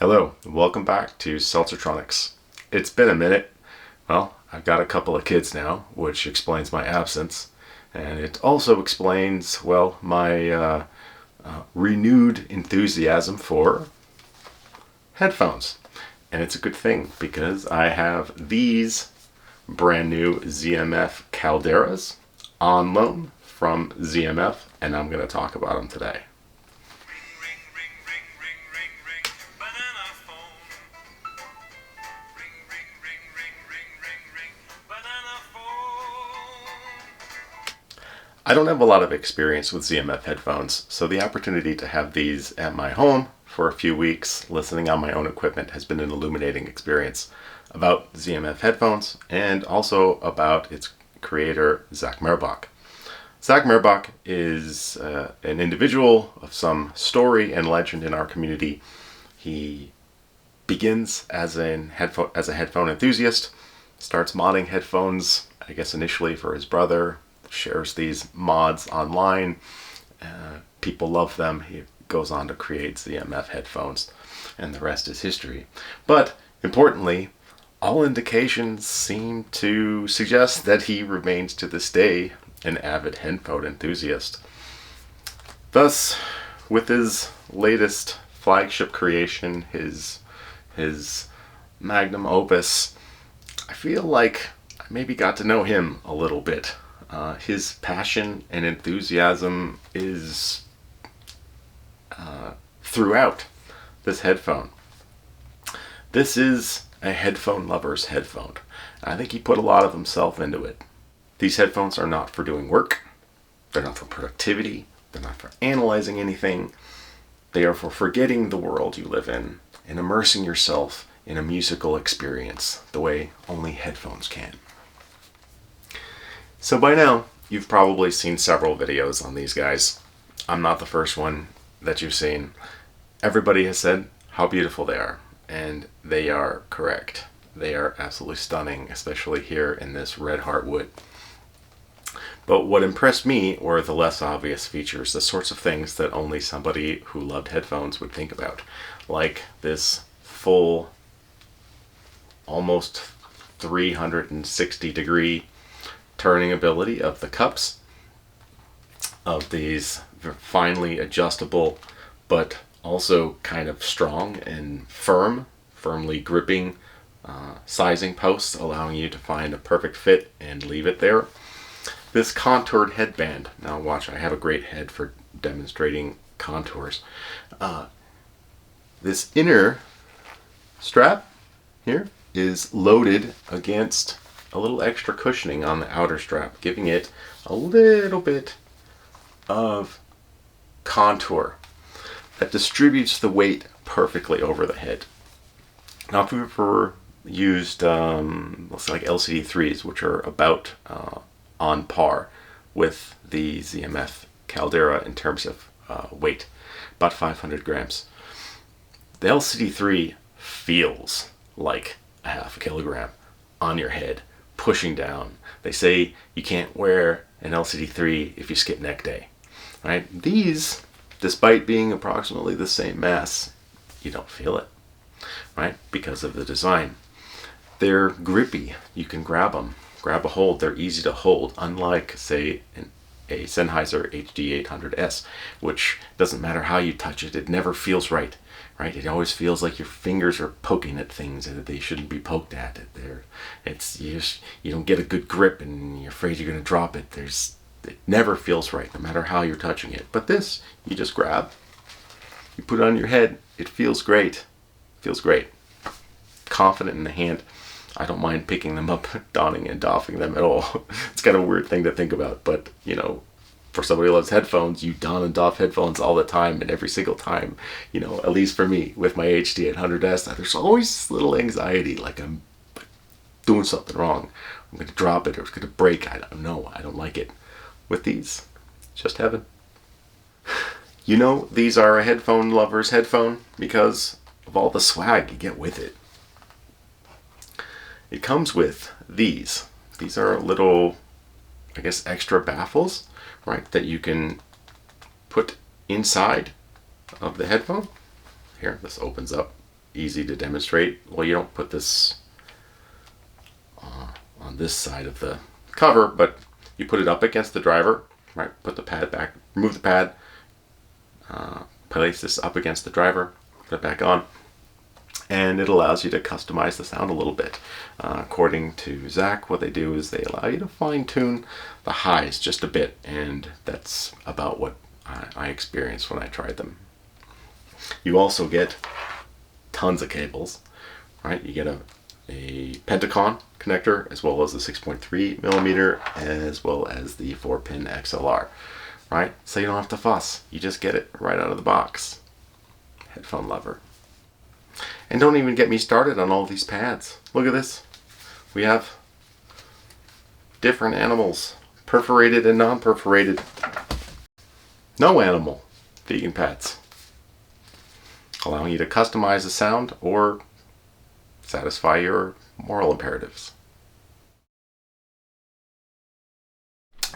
Hello, welcome back to Seltzertronics. It's been a minute. Well, I've got a couple of kids now, which explains my absence. And it also explains, well, my renewed enthusiasm for headphones. And it's a good thing because I have these brand new ZMF Calderas on loan from ZMF, and I'm going to talk about them today. I don't have a lot of experience with ZMF headphones, so the opportunity to have these at my home for a few weeks, listening on my own equipment, has been an illuminating experience about ZMF headphones and also about its creator, Zach Merbach. Zach Merbach is an individual of some story and legend in our community. He begins as a headphone enthusiast, starts modding headphones, I guess initially for his brother, shares these mods online. People love them. He goes on to create ZMF headphones, and the rest is history. But importantly, all indications seem to suggest that he remains to this day an avid headphone enthusiast. Thus, with his latest flagship creation, his magnum opus, I feel like I maybe got to know him a little bit. His passion and enthusiasm is throughout this headphone. This is a headphone lover's headphone. I think he put a lot of himself into it. These headphones are not for doing work. They're not for productivity. They're not for analyzing anything. They are for forgetting the world you live in and immersing yourself in a musical experience the way only headphones can. So by now, you've probably seen several videos on these guys. I'm not the first one that you've seen. Everybody has said how beautiful they are, and they are correct. They are absolutely stunning, especially here in this red heartwood. But what impressed me were the less obvious features, the sorts of things that only somebody who loved headphones would think about, like this full, almost 360-degree turning ability of the cups, of these finely adjustable but also kind of strong and firmly gripping sizing posts, allowing you to find a perfect fit and leave it there. This contoured headband. Now watch, I have a great head for demonstrating contours. This inner strap here is loaded against a little extra cushioning on the outer strap, giving it a little bit of contour that distributes the weight perfectly over the head. Now, if we've ever used, let's say like LCD3s, which are about on par with the ZMF Caldera in terms of weight, about 500 grams. The LCD3 feels like a half a kilogram on your head, pushing down. They say you can't wear an LCD3 if you skip neck day, right? These, despite being approximately the same mass, you don't feel it, right? Because of the design. They're grippy. You can grab them, grab a hold. They're easy to hold, unlike, say, a Sennheiser HD800S, which doesn't matter how you touch it, it never feels right. Right? It always feels like your fingers are poking at things that they shouldn't be poked at. You don't get a good grip and you're afraid you're going to drop it. It never feels right, no matter how you're touching it. But this, you just grab, you put it on your head. It feels great. Feels great. Confident in the hand. I don't mind picking them up, donning and doffing them at all. It's kind of a weird thing to think about, but for somebody who loves headphones, you don and doff headphones all the time, and every single time, at least for me, with my HD800S, there's always this little anxiety, like I'm doing something wrong. I'm going to drop it, or it's going to break. I don't know. I don't like it. With these, just heaven. These are a headphone lover's headphone because of all the swag you get with it. It comes with these. These are little, I guess, extra baffles, right, that you can put inside of the headphone. Here, this opens up easy to demonstrate. Well, you don't put this on this side of the cover, but you put it up against the driver, right? Put the pad back, remove the pad, place this up against the driver, put it back on, and it allows you to customize the sound a little bit. According to Zach, what they do is they allow you to fine-tune the highs just a bit, and that's about what I experienced when I tried them. You also get tons of cables, right? You get a Pentacon connector, as well as the 6.3 millimeter, as well as the 4-pin XLR, right? So you don't have to fuss. You just get it right out of the box. Headphone lover. And don't even get me started on all these pads. Look at this. We have different animals, perforated and non-perforated. No animal vegan pads, allowing you to customize the sound or satisfy your moral imperatives.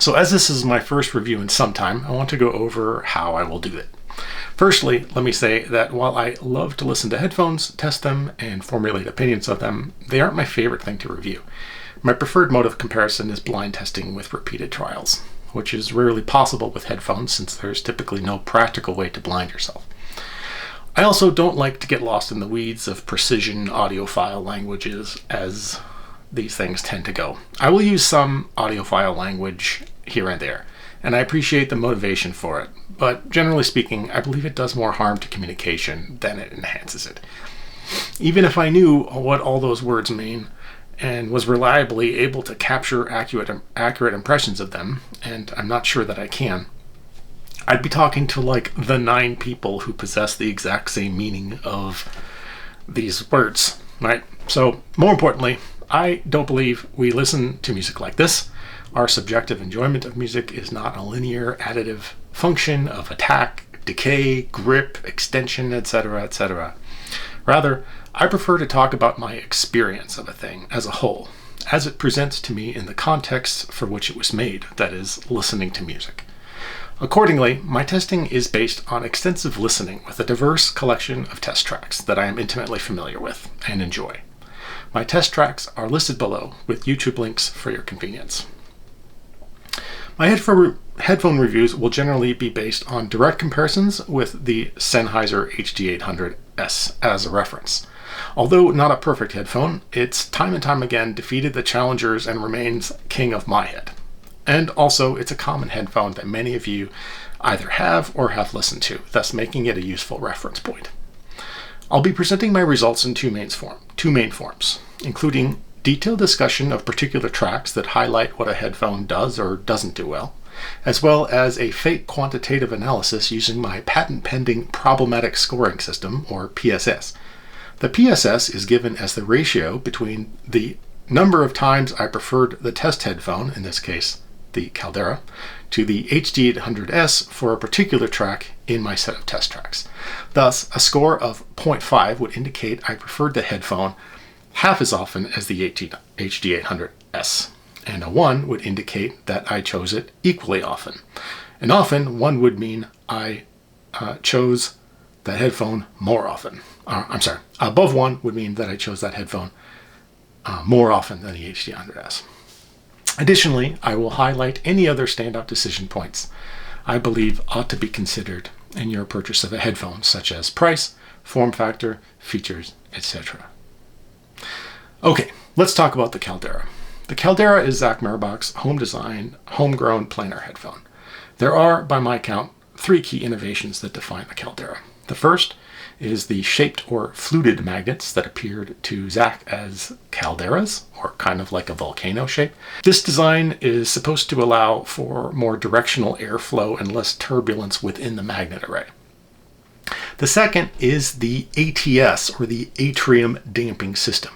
So as this is my first review in some time, I want to go over how I will do it. Firstly, let me say that while I love to listen to headphones, test them, and formulate opinions of them, they aren't my favorite thing to review. My preferred mode of comparison is blind testing with repeated trials, which is rarely possible with headphones since there's typically no practical way to blind yourself. I also don't like to get lost in the weeds of precision audiophile languages, as these things tend to go. I will use some audiophile language here and there, and I appreciate the motivation for it, but generally speaking, I believe it does more harm to communication than it enhances it. Even if I knew what all those words mean and was reliably able to capture accurate impressions of them, and I'm not sure that I can, I'd be talking to like the 9 people who possess the exact same meaning of these words, right? So, more importantly, I don't believe we listen to music like this. Our subjective enjoyment of music is not a linear additive function of attack, decay, grip, extension, etc., etc. Rather, I prefer to talk about my experience of a thing as a whole, as it presents to me in the context for which it was made, that is, listening to music. Accordingly, my testing is based on extensive listening with a diverse collection of test tracks that I am intimately familiar with and enjoy. My test tracks are listed below with YouTube links for your convenience. My headphone reviews will generally be based on direct comparisons with the Sennheiser HD800S as a reference. Although not a perfect headphone, it's time and time again defeated the challengers and remains king of my head. And also, it's a common headphone that many of you either have or have listened to, thus making it a useful reference point. I'll be presenting my results in two main forms, including detailed discussion of particular tracks that highlight what a headphone does or doesn't do well, as well as a fake quantitative analysis using my patent-pending problematic scoring system, or PSS. The PSS is given as the ratio between the number of times I preferred the test headphone, in this case the Caldera, to the HD800S for a particular track in my set of test tracks. Thus, a score of 0.5 would indicate I preferred the headphone half as often as the HD800S, and a 1 would indicate that I chose it equally often. And often, 1 would mean I chose that headphone more often. Above 1 would mean that I chose that headphone more often than the HD800S. Additionally, I will highlight any other standout decision points I believe ought to be considered in your purchase of a headphone, such as price, form factor, features, etc. Okay, let's talk about the Caldera. The Caldera is Zach Merbach's home-designed, homegrown planar headphone. There are, by my count, 3 key innovations that define the Caldera. The first is the shaped or fluted magnets that appeared to Zach as calderas, or kind of like a volcano shape. This design is supposed to allow for more directional airflow and less turbulence within the magnet array. The second is the ATS, or the atrium damping system.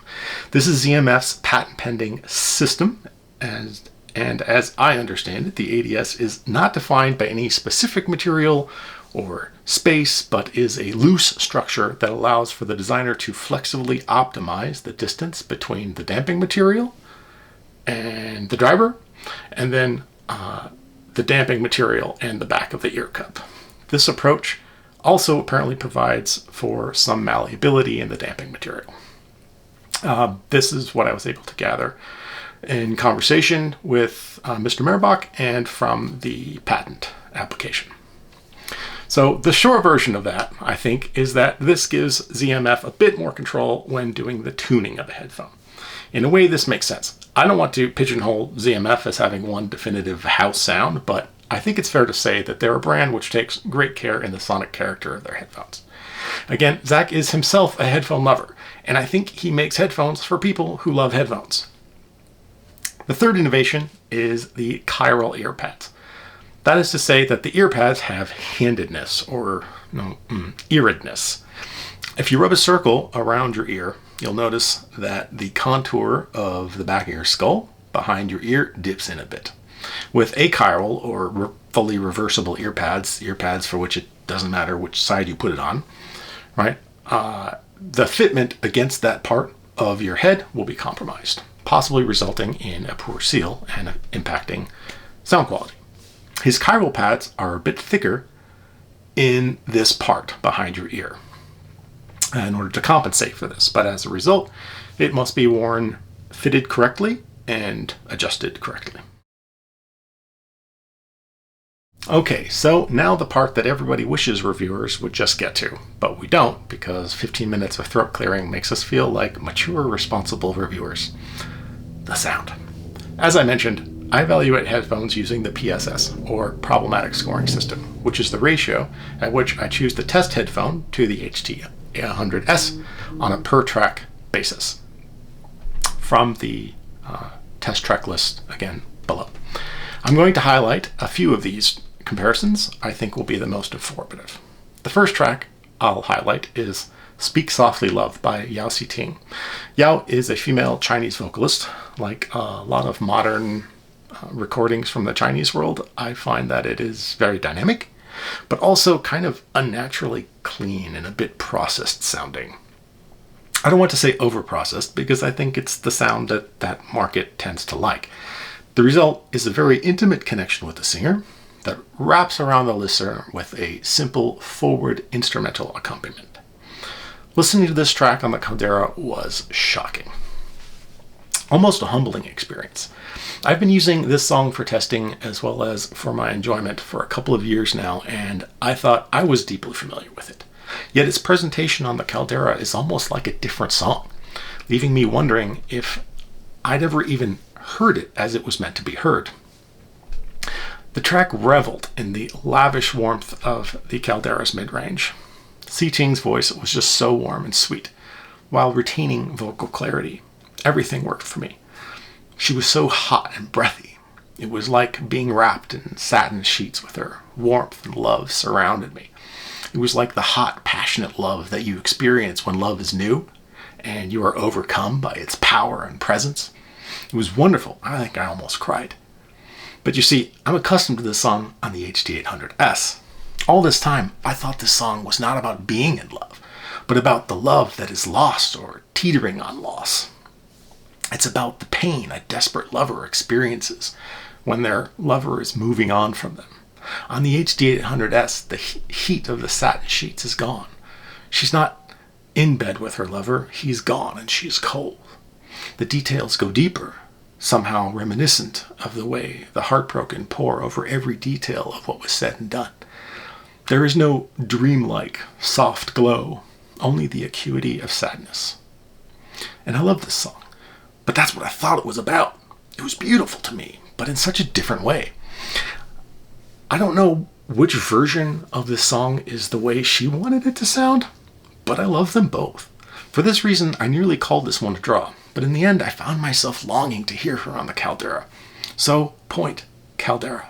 This is ZMF's patent-pending system, and as I understand it, the ATS is not defined by any specific material or space, but is a loose structure that allows for the designer to flexibly optimize the distance between the damping material and the driver, and then the damping material and the back of the ear cup. This approach Also apparently provides for some malleability in the damping material. This is what I was able to gather in conversation with Mr. Merbach and from the patent application. So the short version of that, I think, is that this gives ZMF a bit more control when doing the tuning of a headphone. In a way, this makes sense. I don't want to pigeonhole ZMF as having one definitive house sound, but I think it's fair to say that they're a brand which takes great care in the sonic character of their headphones. Again, Zach is himself a headphone lover, and I think he makes headphones for people who love headphones. The third innovation is the chiral ear pads. That is to say that the ear pads have handedness, or earedness. If you rub a circle around your ear, you'll notice that the contour of the back of your skull behind your ear dips in a bit. With achiral or fully reversible ear pads for which it doesn't matter which side you put it on, right? The fitment against that part of your head will be compromised, possibly resulting in a poor seal and impacting sound quality. His chiral pads are a bit thicker in this part behind your ear in order to compensate for this, but as a result, it must be worn fitted correctly and adjusted correctly. Okay, so now the part that everybody wishes reviewers would just get to, but we don't, because 15 minutes of throat clearing makes us feel like mature, responsible reviewers. The sound. As I mentioned, I evaluate headphones using the PSS, or Problematic Scoring System, which is the ratio at which I choose the test headphone to the HD800S on a per-track basis. From the test track list, again, below. I'm going to highlight a few of these comparisons I think will be the most informative. The first track I'll highlight is Speak Softly Love by Yao Si Ting. Yao is a female Chinese vocalist. Like a lot of modern recordings from the Chinese world, I find that it is very dynamic, but also kind of unnaturally clean and a bit processed sounding. I don't want to say over-processed because I think it's the sound that that market tends to like. The result is a very intimate connection with the singer that wraps around the listener with a simple forward instrumental accompaniment. Listening to this track on the Caldera was shocking. Almost a humbling experience. I've been using this song for testing as well as for my enjoyment for a couple of years now, and I thought I was deeply familiar with it. Yet its presentation on the Caldera is almost like a different song, leaving me wondering if I'd ever even heard it as it was meant to be heard. The track reveled in the lavish warmth of the Caldera's mid-range. Si Ting's voice was just so warm and sweet, while retaining vocal clarity. Everything worked for me. She was so hot and breathy. It was like being wrapped in satin sheets with her. Warmth and love surrounded me. It was like the hot, passionate love that you experience when love is new and you are overcome by its power and presence. It was wonderful. I think I almost cried. But you see, I'm accustomed to this song on the HD800S. All this time, I thought this song was not about being in love, but about the love that is lost or teetering on loss. It's about the pain a desperate lover experiences when their lover is moving on from them. On the HD800S, the heat of the satin sheets is gone. She's not in bed with her lover, he's gone and she's cold. The details go deeper, somehow reminiscent of the way the heartbroken pore over every detail of what was said and done. There is no dreamlike, soft glow, only the acuity of sadness. And I love this song, but that's what I thought it was about. It was beautiful to me, but in such a different way. I don't know which version of this song is the way she wanted it to sound, but I love them both. For this reason, I nearly called this one a draw, but in the end, I found myself longing to hear her on the Caldera. So, point Caldera.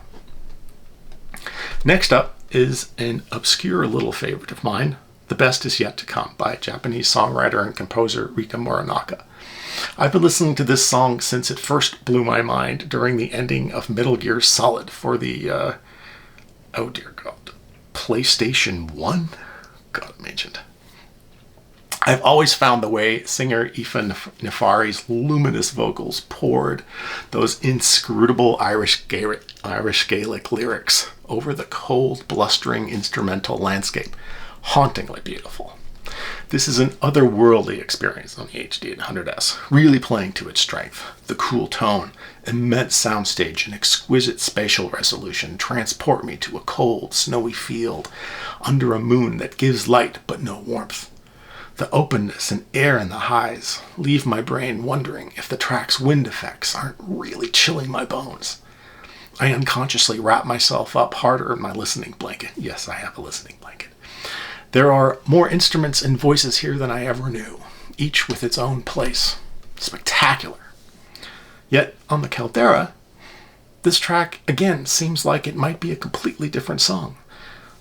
Next up is an obscure little favorite of mine, The Best Is Yet to Come by Japanese songwriter and composer Rika Muranaka. I've been listening to this song since it first blew my mind during the ending of Metal Gear Solid for the, oh dear God, PlayStation 1? God, I'm ancient. I've always found the way singer Aoife Nefari's luminous vocals poured those inscrutable Irish Gaelic lyrics over the cold, blustering instrumental landscape hauntingly beautiful. This is an otherworldly experience on the HD800S, really playing to its strength. The cool tone, immense soundstage, and exquisite spatial resolution transport me to a cold, snowy field under a moon that gives light but no warmth. The openness and air in the highs leave my brain wondering if the track's wind effects aren't really chilling my bones. I unconsciously wrap myself up harder in my listening blanket. Yes, I have a listening blanket. There are more instruments and voices here than I ever knew, each with its own place. Spectacular. Yet, on the Caldera, this track, again, seems like it might be a completely different song.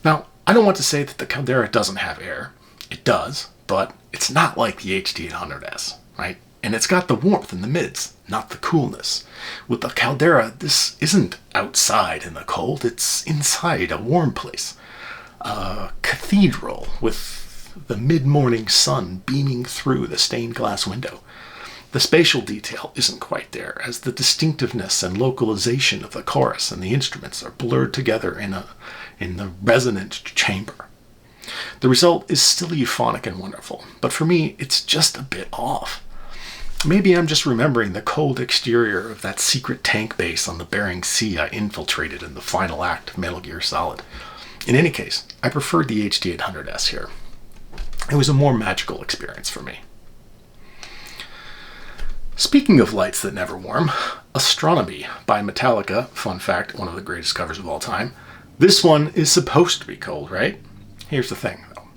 Now, I don't want to say that the Caldera doesn't have air. It does, but it's not like the HD800S, right? And it's got the warmth in the mids, not the coolness. With the Caldera, this isn't outside in the cold, it's inside a warm place. A cathedral with the mid-morning sun beaming through the stained glass window. The spatial detail isn't quite there, as the distinctiveness and localization of the chorus and the instruments are blurred together in the resonant chamber. The result is still euphonic and wonderful, but for me, it's just a bit off. Maybe I'm just remembering the cold exterior of that secret tank base on the Bering Sea I infiltrated in the final act of Metal Gear Solid. In any case, I preferred the HD800S here. It was a more magical experience for me. Speaking of lights that never warm, Astronomy by Metallica, fun fact, one of the greatest covers of all time. This one is supposed to be cold, right? Here's the thing, though.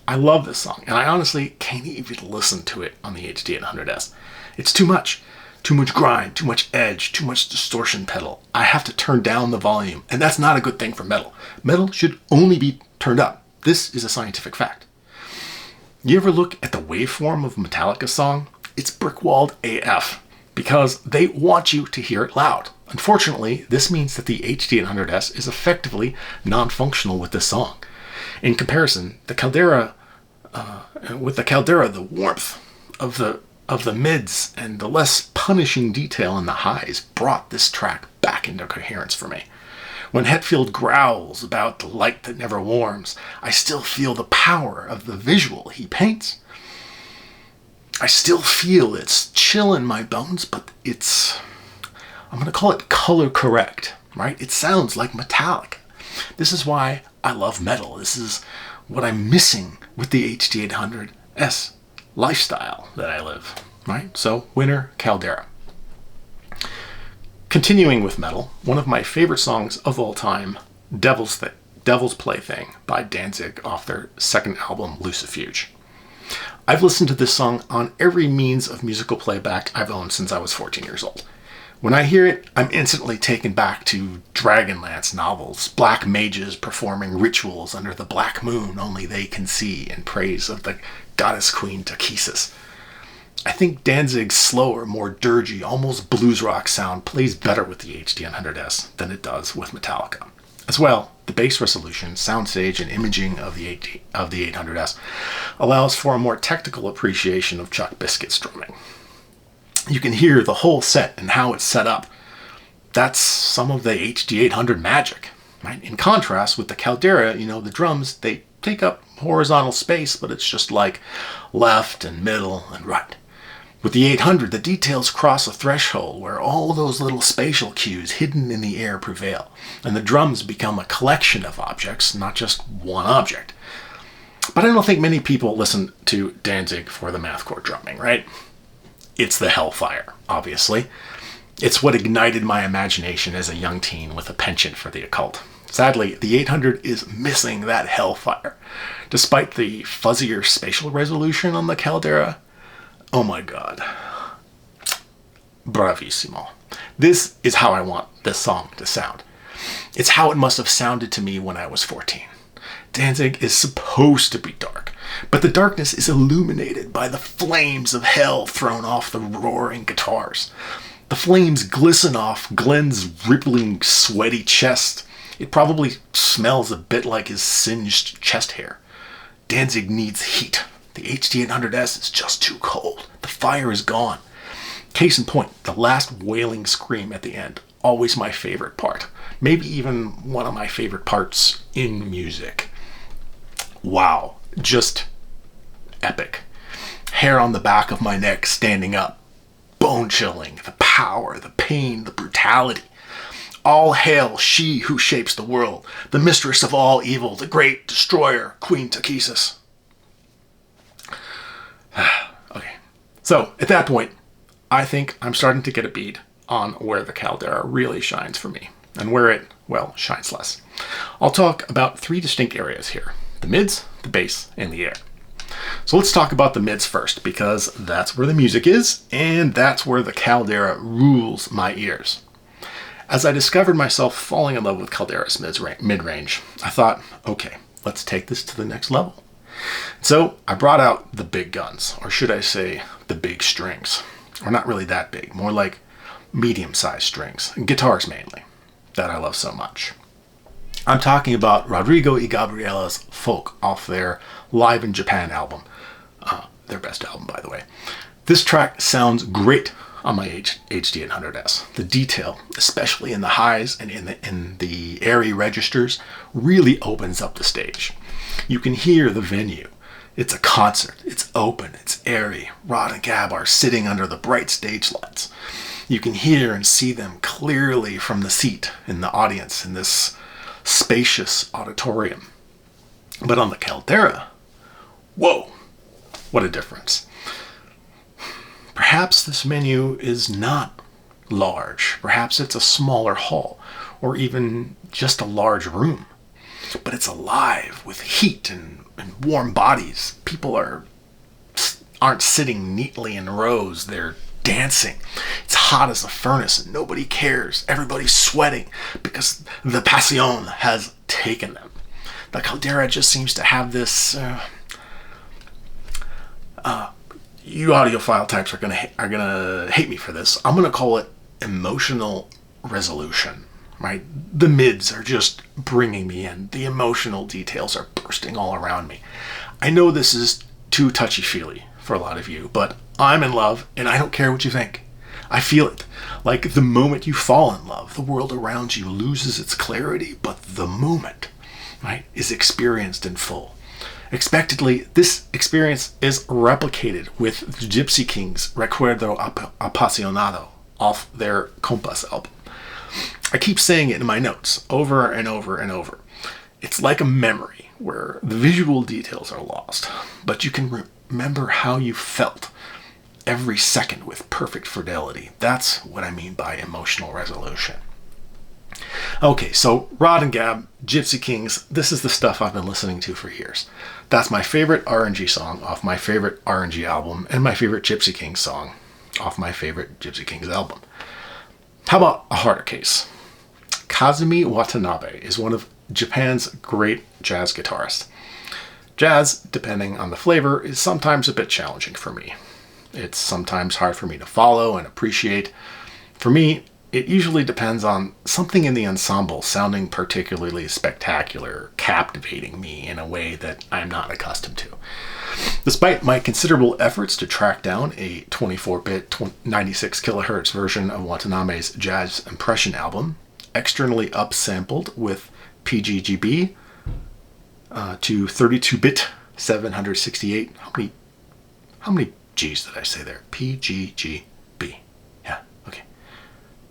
I love this song, and I honestly can't even listen to it on the HD800S. It's too much. Too much grind, too much edge, too much distortion pedal. I have to turn down the volume, and that's not a good thing for metal. Metal should only be turned up. This is a scientific fact. You ever look at the waveform of a Metallica song? It's brick-walled AF, because they want you to hear it loud. Unfortunately, this means that the HD800S is effectively non-functional with this song. In comparison, the Caldera, the warmth of the mids and the less punishing detail in the highs brought this track back into coherence for me. When Hetfield growls about the light that never warms, I still feel the power of the visual he paints. I still feel its chill in my bones, but I'm going to call it color correct, right? It sounds like Metallica. This is why I love metal. This is what I'm missing with the HD800S lifestyle that I live, right? So, winner, Caldera. Continuing with metal, one of my favorite songs of all time, Devil's Plaything by Danzig off their second album, Lucifuge. I've listened to this song on every means of musical playback I've owned since I was 14 years old. When I hear it, I'm instantly taken back to Dragonlance novels, black mages performing rituals under the black moon only they can see in praise of the goddess queen Takesis. I think Danzig's slower, more dirgy, almost blues rock sound plays better with the HD100S than it does with Metallica. As well, the bass resolution, soundstage, and imaging of the 800S allows for a more technical appreciation of Chuck Biscuit's drumming. You can hear the whole set and how it's set up. That's some of the HD800 magic. Right? In contrast with the Caldera, the drums, they take up horizontal space, but it's just like left and middle and right. With the 800, the details cross a threshold where all those little spatial cues hidden in the air prevail, and the drums become a collection of objects, not just one object. But I don't think many people listen to Danzig for the mathcore drumming, right? It's the hellfire, obviously. It's what ignited my imagination as a young teen with a penchant for the occult. Sadly, the 800 is missing that hellfire. Despite the fuzzier spatial resolution on the Caldera, oh my god. Bravissimo. This is how I want this song to sound. It's how it must have sounded to me when I was 14. Danzig is supposed to be dark, but the darkness is illuminated by the flames of hell thrown off the roaring guitars. The flames glisten off Glenn's rippling, sweaty chest. It probably smells a bit like his singed chest hair. Danzig needs heat. The HD800S is just too cold. The fire is gone. Case in point, the last wailing scream at the end. Always my favorite part. Maybe even one of my favorite parts in music. wow, just epic. Hair on the back of my neck standing up. Bone chilling, the power, the pain, the brutality. All hail she who shapes the world, the mistress of all evil, the great destroyer, Queen Takesis. Okay, so at that point, I think I'm starting to get a bead on where the Caldera really shines for me, and where it, well, shines less. I'll talk about 3 distinct areas here: the mids, the bass, and the air. So let's talk about the mids first, because that's where the music is, and that's where the Caldera rules my ears. As I discovered myself falling in love with Caldera's mid-range, I thought, okay, let's take this to the next level. So I brought out the big guns, or should I say the big strings. Or not really that big, more like medium-sized strings, guitars mainly, that I love so much. I'm talking about Rodrigo y Gabriela's Folk off their Live in Japan album. Their best album, by the way. This track sounds great on my HD800S. The detail, especially in the highs and in the airy registers, really opens up the stage. You can hear the venue. It's a concert. It's open. It's airy. Rod and Gab are sitting under the bright stage lights. You can hear and see them clearly from the seat in the audience in this spacious auditorium. But on the Caldera, whoa, what a difference. Perhaps this venue is not large. Perhaps it's a smaller hall, or even just a large room. But it's alive with heat and warm bodies. People aren't sitting neatly in rows. They're dancing. It's hot as a furnace and nobody cares. Everybody's sweating because the passion has taken them. The Caldera just seems to have this... you audiophile types are gonna hate me for this. I'm gonna call it emotional resolution. Right? The mids are just bringing me in. The emotional details are bursting all around me. I know this is too touchy-feely for a lot of you, but I'm in love and I don't care what you think. I feel it. Like the moment you fall in love, the world around you loses its clarity, but the moment, right, is experienced in full. Expectedly, this experience is replicated with the Gypsy Kings' Recuerdo Apasionado off their Compass album. I keep saying it in my notes over and over and over. It's like a memory where the visual details are lost, but you can remember how you felt every second with perfect fidelity. That's what I mean by emotional resolution. Okay, so Rod and Gab, Gypsy Kings, this is the stuff I've been listening to for years. That's my favorite RNG song off my favorite RNG album, and my favorite Gypsy Kings song off my favorite Gypsy Kings album. How about a harder case? Kazumi Watanabe is one of Japan's great jazz guitarists. Jazz, depending on the flavor, is sometimes a bit challenging for me. It's sometimes hard for me to follow and appreciate. For me, it usually depends on something in the ensemble sounding particularly spectacular, captivating me in a way that I'm not accustomed to. Despite my considerable efforts to track down a 24-bit 96 kilohertz version of Watanabe's Jazz Impression album, externally upsampled with PGGB to 32-bit 768. How many G's did I say there? PGGB. Yeah, okay.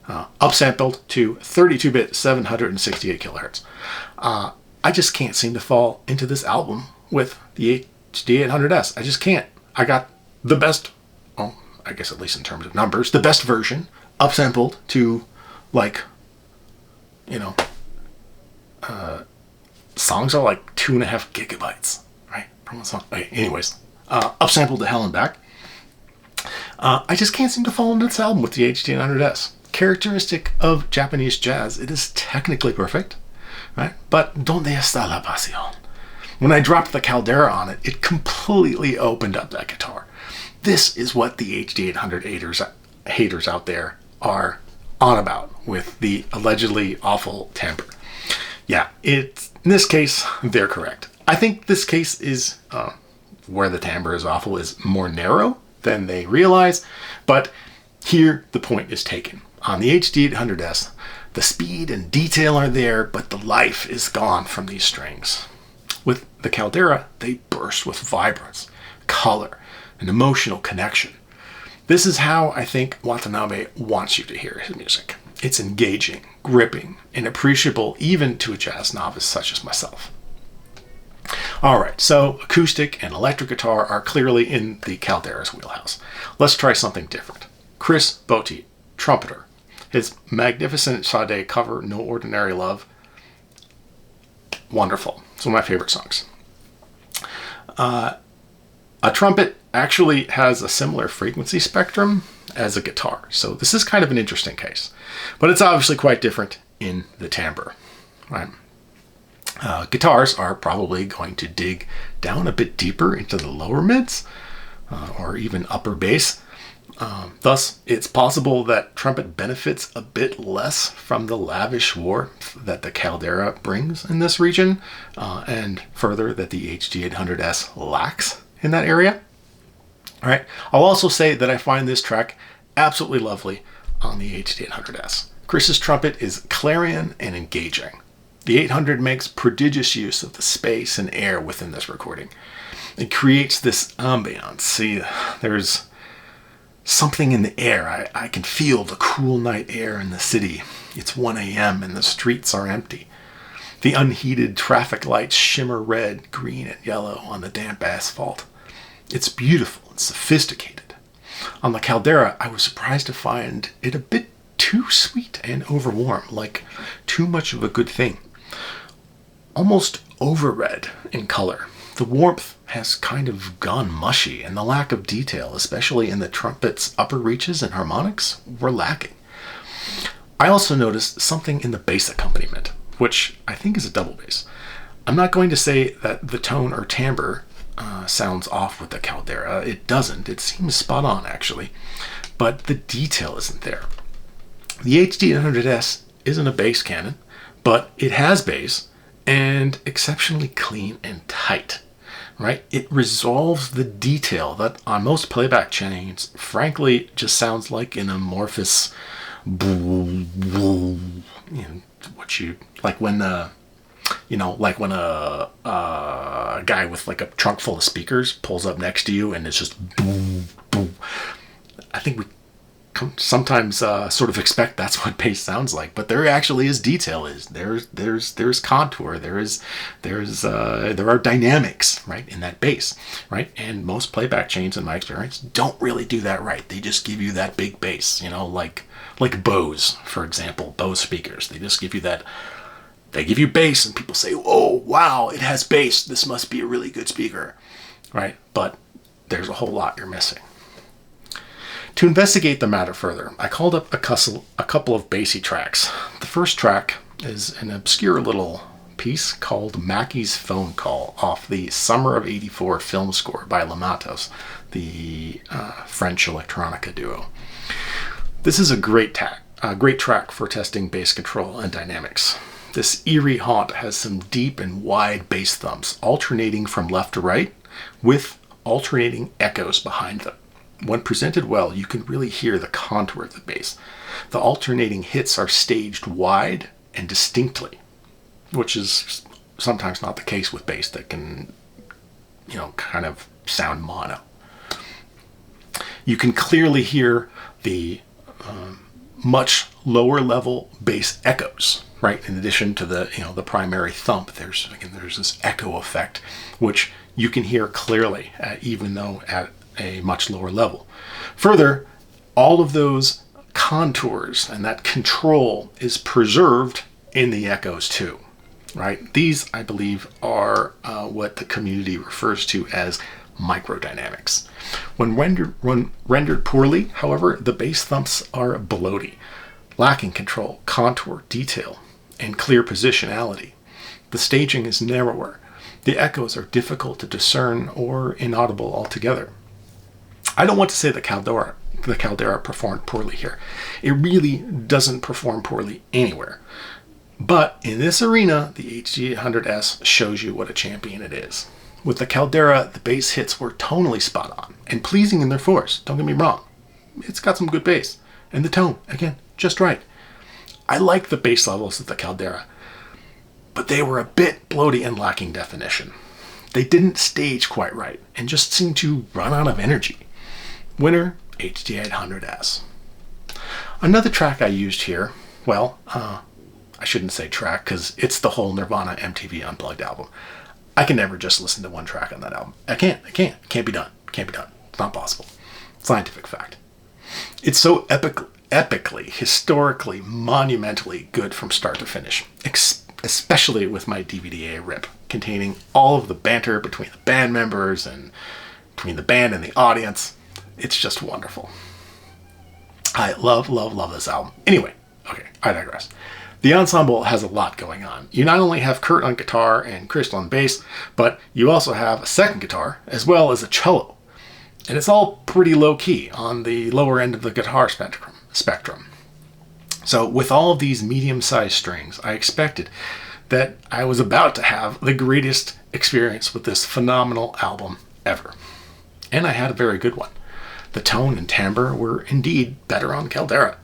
Upsampled to 32-bit 768 kilohertz. I just can't seem to fall into this album with the HD800S. I just can't. I got the best, well, I guess at least in terms of numbers, the best version, upsampled to, like, you know, songs are like 2.5 gigabytes, right? From one song. Okay, anyways, upsampled to hell and back. I just can't seem to fall into this album with the HD800S. Characteristic of Japanese jazz, it is technically perfect, right? But donde está la pasión? When I dropped the Caldera on it, it completely opened up that guitar. This is what the HD800 haters out there are on about with the allegedly awful timbre. Yeah, in this case, they're correct. I think this case is where the timbre is awful is more narrow than they realize, but here the point is taken. On the HD800S, the speed and detail are there, but the life is gone from these strings. With the Caldera, they burst with vibrance, color, and emotional connection. This is how I think Watanabe wants you to hear his music. It's engaging, gripping, and appreciable even to a jazz novice such as myself. Alright, so acoustic and electric guitar are clearly in the Caldera's wheelhouse. Let's try something different. Chris Botti, trumpeter. His magnificent Sade cover, No Ordinary Love. Wonderful. It's one of my favorite songs. A trumpet actually has a similar frequency spectrum as a guitar, so this is kind of an interesting case. But it's obviously quite different in the timbre. Right? Guitars are probably going to dig down a bit deeper into the lower mids, or even upper bass. Thus, it's possible that trumpet benefits a bit less from the lavish warmth that the Caldera brings in this region, and further that the HD800S lacks in that area. All right. I'll also say that I find this track absolutely lovely on the HD800S. Chris's trumpet is clarion and engaging. The 800 makes prodigious use of the space and air within this recording. It creates this ambiance. See, there's something in the air. I can feel the cool night air in the city. It's 1 a.m. and the streets are empty. The unheated traffic lights shimmer red, green, and yellow on the damp asphalt. It's beautiful and sophisticated. On the Caldera, I was surprised to find it a bit too sweet and overwarm, like too much of a good thing. Almost over-red in color. The warmth has kind of gone mushy, and the lack of detail, especially in the trumpet's upper reaches and harmonics, were lacking. I also noticed something in the bass accompaniment, which I think is a double bass. I'm not going to say that the tone or timbre sounds off with the Caldera. It doesn't. It seems spot on, actually. But the detail isn't there. The HD800S isn't a bass cannon, but it has bass, and exceptionally clean and tight. Right? It resolves the detail that on most playback chains, frankly, just sounds like an amorphous what you like when like when a guy with like a trunk full of speakers pulls up next to you and it's just boom, boom. I think we sometimes sort of expect that's what bass sounds like, but there actually is detail. There's contour. There are dynamics, right, in that bass, right? And most playback chains, in my experience, don't really do that right. They just give you that big bass, like Bose, for example, Bose speakers. They just give you that. They give you bass, and people say, "Oh, wow, it has bass. This must be a really good speaker," right? But there's a whole lot you're missing. To investigate the matter further, I called up a couple of bassy tracks. The first track is an obscure little piece called Mackey's Phone Call off the Summer of '84 film score by Matos, the French electronica duo. This is a great track for testing bass control and dynamics. This eerie haunt has some deep and wide bass thumps alternating from left to right with alternating echoes behind them. When presented well, you can really hear the contour of the bass. The alternating hits are staged wide and distinctly, which is sometimes not the case with bass that can, kind of sound mono. You can clearly hear the much lower level bass echoes, right? In addition to the primary thump, there's this echo effect, which you can hear clearly, even though at a much lower level. Further, all of those contours and that control is preserved in the echoes too, right? These, I believe, are what the community refers to as microdynamics. When rendered poorly, however, the bass thumps are bloaty, lacking control, contour, detail, and clear positionality. The staging is narrower. The echoes are difficult to discern or inaudible altogether. I don't want to say the Caldera performed poorly here. It really doesn't perform poorly anywhere. But in this arena, the HD800S shows you what a champion it is. With the Caldera, the bass hits were tonally spot on and pleasing in their force. Don't get me wrong. It's got some good bass. And the tone, again, just right. I like the bass levels of the Caldera. but they were a bit bloaty and lacking definition. They didn't stage quite right and just seemed to run out of energy. Winner, HD800S. Another track I used here, well, I shouldn't say track because it's the whole Nirvana MTV Unplugged album. I can never just listen to one track on that album. I can't. It can't be done. It's not possible. Scientific fact. It's so epically, historically, monumentally good from start to finish, especially with my DVD-A rip, containing all of the banter between the band members and between the band and the audience. It's just wonderful. I love this album. Anyway, okay, I digress. The ensemble has a lot going on. You not only have Kurt on guitar and Crystal on bass, but you also have a second guitar as well as a cello. And it's all pretty low-key on the lower end of the guitar spectrum. So with all of these medium-sized strings, I expected that I was about to have the greatest experience with this phenomenal album ever. And I had a very good one. The tone and timbre were indeed better on Caldera.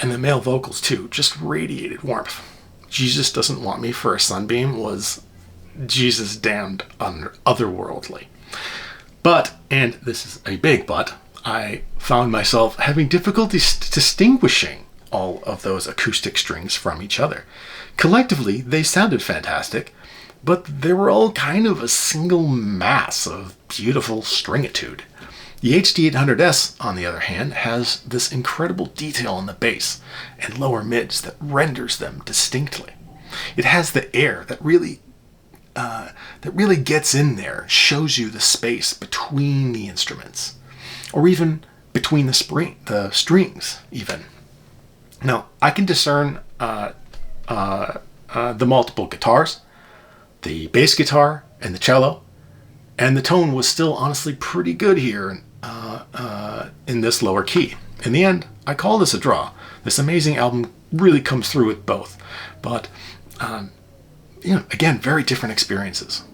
And the male vocals, too, just radiated warmth. Jesus Doesn't Want Me for a Sunbeam was Jesus damned otherworldly. But, and this is a big but, I found myself having difficulty distinguishing all of those acoustic strings from each other. Collectively, they sounded fantastic, but they were all kind of a single mass of beautiful stringitude. The HD800S, on the other hand, has this incredible detail in the bass and lower mids that renders them distinctly. It has the air that really gets in there, shows you the space between the instruments, or even between the strings, even. Now, I can discern the multiple guitars, the bass guitar, and the cello, and the tone was still honestly pretty good here in this lower key. In the end, I call this a draw. This amazing album really comes through with both, but again, very different experiences.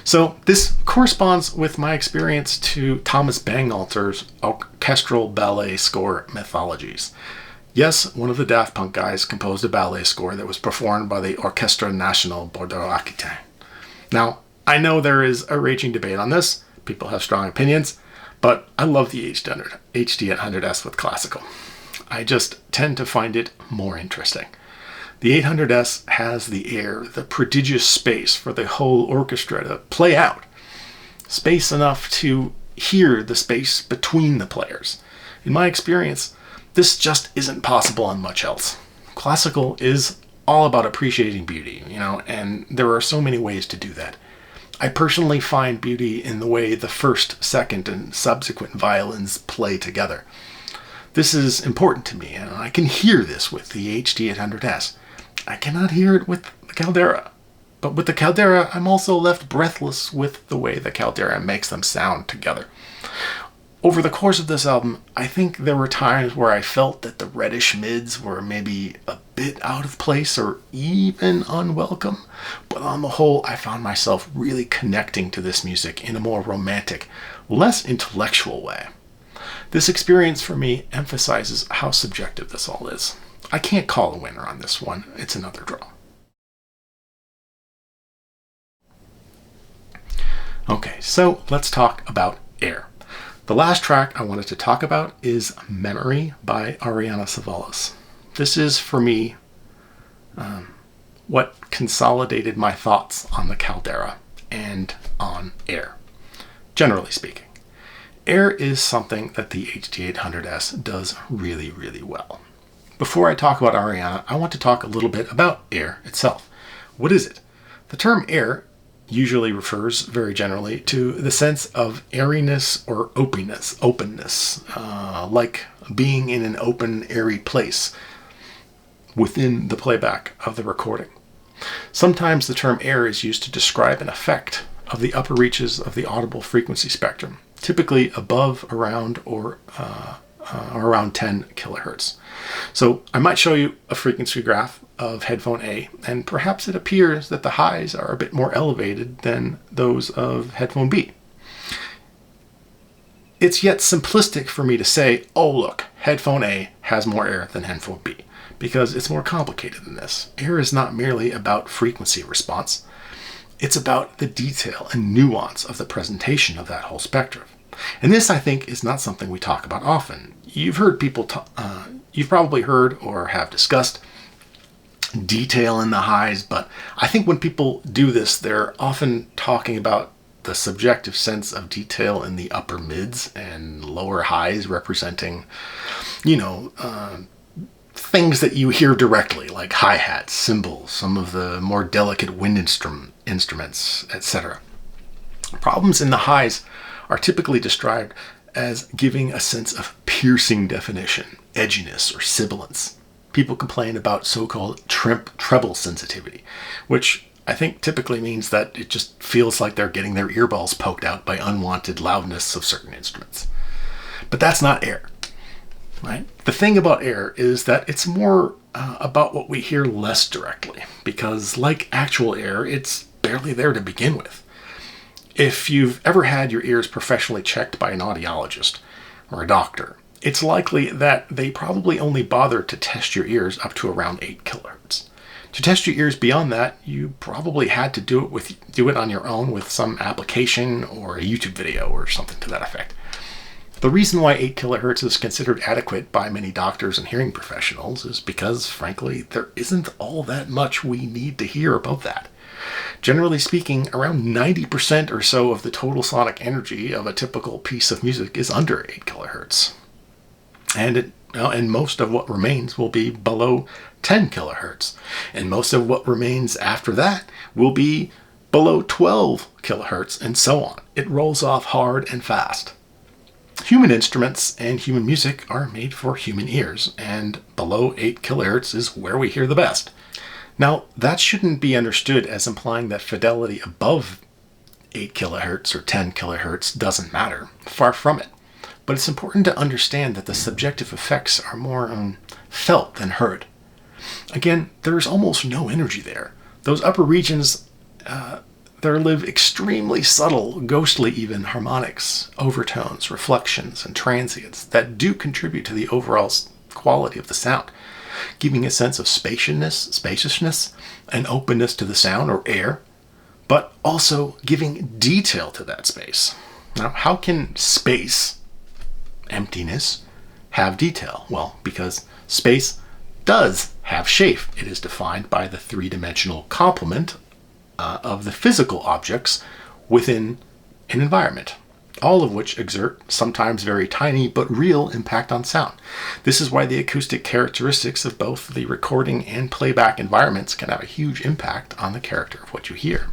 So this corresponds with my experience to Thomas Bangalter's orchestral ballet score Mythologies. Yes, one of the Daft Punk guys composed a ballet score that was performed by the Orchestre National Bordeaux-Aquitaine. Now, I know there is a raging debate on this. People have strong opinions, but I love the HD800S with classical. I just tend to find it more interesting. The 800S has the air, the prodigious space for the whole orchestra to play out. Space enough to hear the space between the players. In my experience, this just isn't possible on much else. Classical is all about appreciating beauty, and there are so many ways to do that. I personally find beauty in the way the first, second, and subsequent violins play together. This is important to me, and I can hear this with the HD800S. I cannot hear it with the Caldera. But with the Caldera, I'm also left breathless with the way the Caldera makes them sound together. Over the course of this album, I think there were times where I felt that the reddish mids were maybe a bit out of place or even unwelcome. But on the whole, I found myself really connecting to this music in a more romantic, less intellectual way. This experience for me emphasizes how subjective this all is. I can't call a winner on this one. It's another draw. Okay, so let's talk about air. The last track I wanted to talk about is Memory by Ariana Savalas. This is, for me, what consolidated my thoughts on the Caldera and on air, generally speaking. Air is something that the HD800S does really, really well. Before I talk about Ariana, I want to talk a little bit about air itself. What is it? The term air usually refers very generally to the sense of airiness or openness, like being in an open, airy place within the playback of the recording. Sometimes the term air is used to describe an effect of the upper reaches of the audible frequency spectrum, typically above, around, or around 10 kilohertz. So I might show you a frequency graph of headphone A, and perhaps it appears that the highs are a bit more elevated than those of headphone B. It's yet simplistic for me to say, oh look, headphone A has more air than headphone B, because it's more complicated than this. Air is not merely about frequency response. It's about the detail and nuance of the presentation of that whole spectrum. And this, I think, is not something we talk about often. You've probably heard or have discussed detail in the highs, but I think when people do this, they're often talking about the subjective sense of detail in the upper mids and lower highs, representing, things that you hear directly, like hi-hats, cymbals, some of the more delicate wind instruments, etc. Problems in the highs are typically described as giving a sense of piercing definition, edginess, or sibilance. People complain about so-called treble sensitivity, which I think typically means that it just feels like they're getting their earballs poked out by unwanted loudness of certain instruments. But that's not air, right? The thing about air is that it's more about what we hear less directly, because like actual air, it's barely there to begin with. If you've ever had your ears professionally checked by an audiologist or a doctor, it's likely that they probably only bothered to test your ears up to around 8 kilohertz. To test your ears beyond that, you probably had to do it on your own with some application or a YouTube video or something to that effect. The reason why 8 kilohertz is considered adequate by many doctors and hearing professionals is because, frankly, there isn't all that much we need to hear above that. Generally speaking, around 90% or so of the total sonic energy of a typical piece of music is under 8 kilohertz. And most of what remains will be below 10 kilohertz. And most of what remains after that will be below 12 kilohertz, and so on. It rolls off hard and fast. Human instruments and human music are made for human ears, and below 8 kilohertz is where we hear the best. Now, that shouldn't be understood as implying that fidelity above 8 kilohertz or 10 kilohertz doesn't matter. Far from it. But it's important to understand that the subjective effects are more felt than heard. Again, there's almost no energy there. Those upper regions, there live extremely subtle, ghostly even, harmonics, overtones, reflections, and transients that do contribute to the overall quality of the sound, giving a sense of spaciousness, and openness to the sound or air, but also giving detail to that space. Now, how can space, emptiness, have detail? Well, because space does have shape. It is defined by the three-dimensional complement of the physical objects within an environment, all of which exert sometimes very tiny but real impact on sound. This is why the acoustic characteristics of both the recording and playback environments can have a huge impact on the character of what you hear.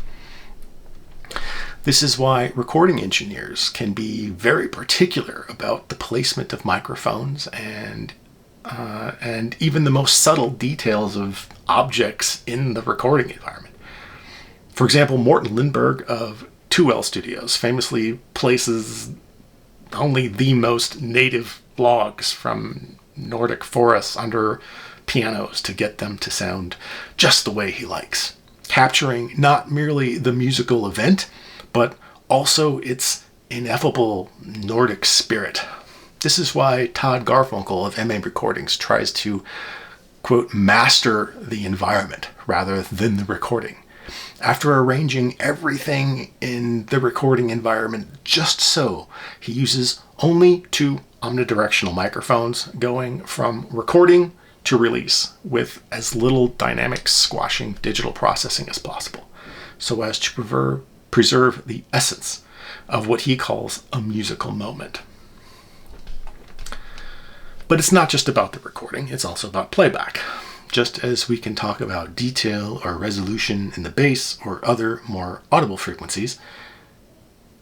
This is why recording engineers can be very particular about the placement of microphones and even the most subtle details of objects in the recording environment. For example, Morten Lindberg of 2L Studios famously places only the most native logs from Nordic forests under pianos to get them to sound just the way he likes, capturing not merely the musical event, but also its ineffable Nordic spirit. This is why Todd Garfunkel of MA Recordings tries to, quote, master the environment rather than the recording. After arranging everything in the recording environment just so, he uses only 2 omnidirectional microphones going from recording to release with as little dynamic squashing digital processing as possible, so as to preserve the essence of what he calls a musical moment. But it's not just about the recording, it's also about playback. Just as we can talk about detail or resolution in the bass or other more audible frequencies,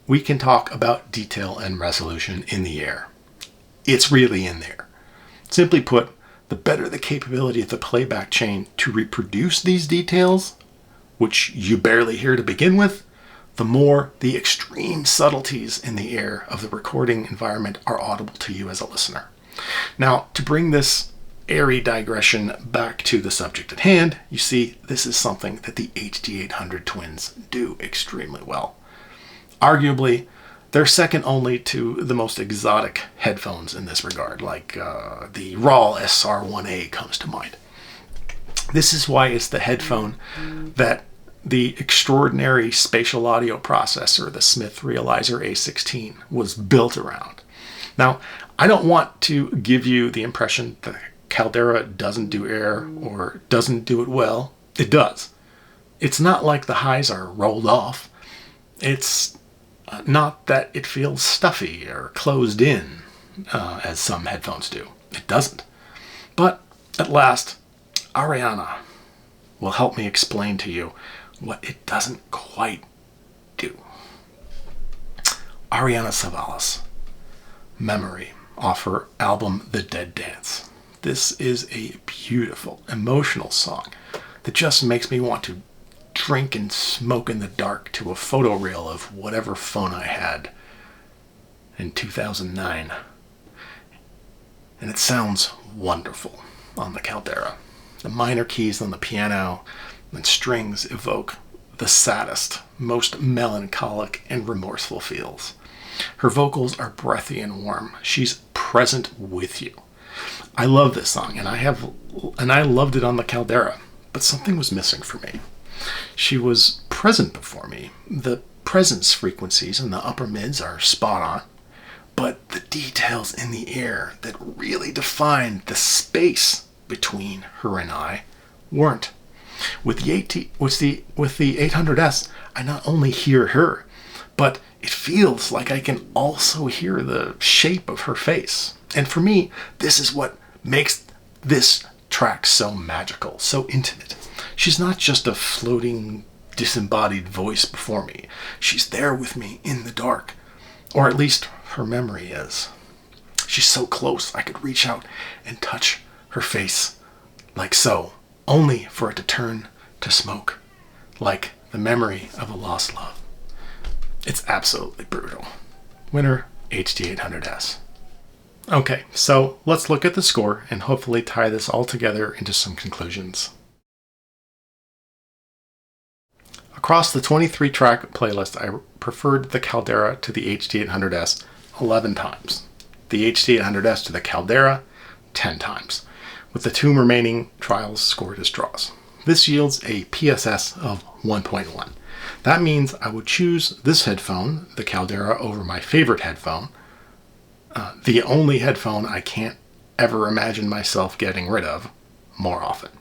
we can talk about detail and resolution in the air. It's really in there. Simply put, the better the capability of the playback chain to reproduce these details, which you barely hear to begin with, the more the extreme subtleties in the air of the recording environment are audible to you as a listener. Now, to bring this airy digression back to the subject at hand, you see, this is something that the HD800 twins do extremely well. Arguably, They're second only to the most exotic headphones in this regard, like the Raw SR1A comes to mind. This is why it's the headphone that the extraordinary spatial audio processor, the Smith Realizer A16, was built around. Now, I don't want to give you the impression that Caldera doesn't do air or doesn't do it well. It does. It's not like the highs are rolled off. It's not that it feels stuffy or closed in, as some headphones do. It doesn't. But at last, Ariana will help me explain to you what it doesn't quite do. Ariana Savalas, Memory, off her album The Dead Dance. This is a beautiful, emotional song that just makes me want to drink and smoke in the dark to a photoreal of whatever phone I had in 2009. And it sounds wonderful on the Caldera. The minor keys on the piano and strings evoke the saddest, most melancholic and remorseful feels. Her vocals are breathy and warm. She's present with you. I love this song, and I loved it on the Caldera, but something was missing for me. She was present before me. The presence frequencies in the upper mids are spot on, but the details in the air that really defined the space between her and I weren't. With the 800S, I not only hear her, but it feels like I can also hear the shape of her face. And for me, this is what makes this track so magical, so intimate. She's not just a floating, disembodied voice before me. She's there with me in the dark, or at least her memory is. She's so close I could reach out and touch her face like so, only for it to turn to smoke, like the memory of a lost love. It's absolutely brutal. Winner, HD800S. Okay, so let's look at the score and hopefully tie this all together into some conclusions. Across the 23-track playlist, I preferred the Caldera to the HD800S 11 times, the HD800S to the Caldera 10 times, with the two remaining trials scored as draws. This yields a PSS of 1.1. That means I would choose this headphone, the Caldera, over my favorite headphone, the only headphone I can't ever imagine myself getting rid of more often.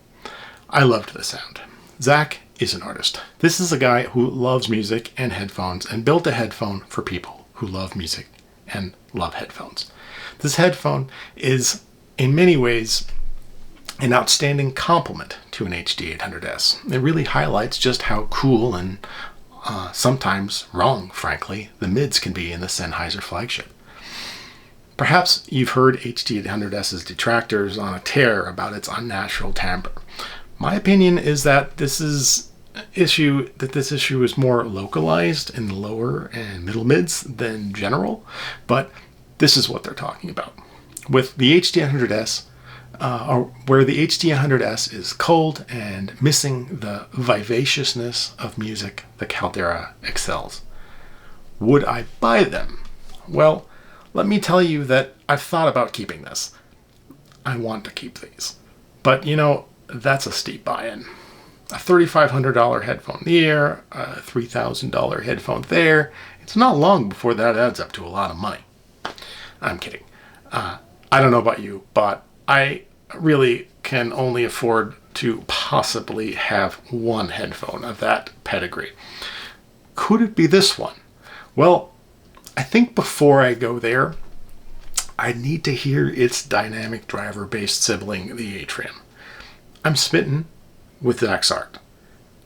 I loved the sound. Zach is an artist. This is a guy who loves music and headphones and built a headphone for people who love music and love headphones. This headphone is, in many ways, an outstanding complement to an HD800S. It really highlights just how cool and sometimes wrong, frankly, the mids can be in the Sennheiser flagship. Perhaps you've heard HD800S's detractors on a tear about its unnatural timbre. My opinion is that this issue is more localized in the lower and middle mids than general, but this is what they're talking about. With the HD800S, where the HD800S is cold and missing the vivaciousness of music, the Caldera excels. Would I buy them? Well, let me tell you that I've thought about keeping this. I want to keep these. But, that's a steep buy-in. A $3,500 headphone here, a $3,000 headphone there. It's not long before that adds up to a lot of money. I'm kidding. I don't know about you, but I really can only afford to possibly have one headphone of that pedigree. Could it be this one? Well, I think before I go there, I need to hear its dynamic driver-based sibling, the Atrium. I'm smitten with Zach's art,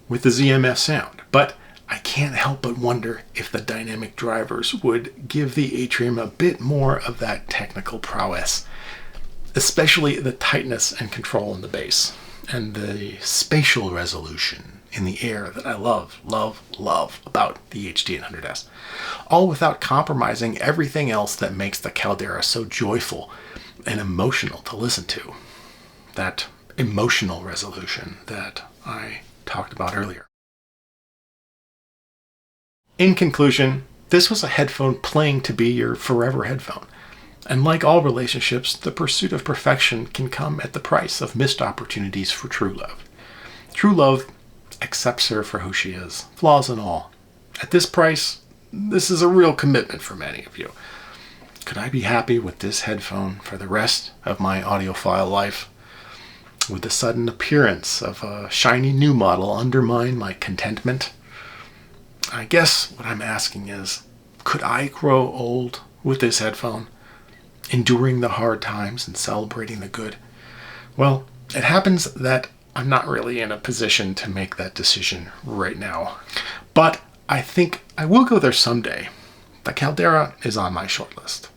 with the ZMF sound, but I can't help but wonder if the dynamic drivers would give the Atrium a bit more of that technical prowess, especially the tightness and control in the bass, and the spatial resolution in the air that I love about the HD800S, all without compromising everything else that makes the Caldera so joyful and emotional to listen to. That emotional resolution that I talked about earlier. In conclusion, This was a headphone playing to be your forever headphone. And like all relationships, the pursuit of perfection can come at the price of missed opportunities for true love. True love accepts her for who she is, flaws and all. At this price, this is a real commitment for many of you. Could I be happy with this headphone for the rest of my audiophile life? Would the sudden appearance of a shiny new model undermine my contentment? I guess what I'm asking is, could I grow old with this headphone, enduring the hard times and celebrating the good? Well, it happens that I'm not really in a position to make that decision right now. But I think I will go there someday. The Caldera is on my short list.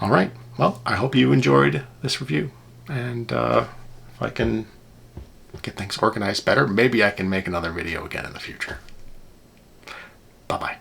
All right, well, I hope you enjoyed this review. And if I can get things organized better, maybe I can make another video again in the future. Bye-bye.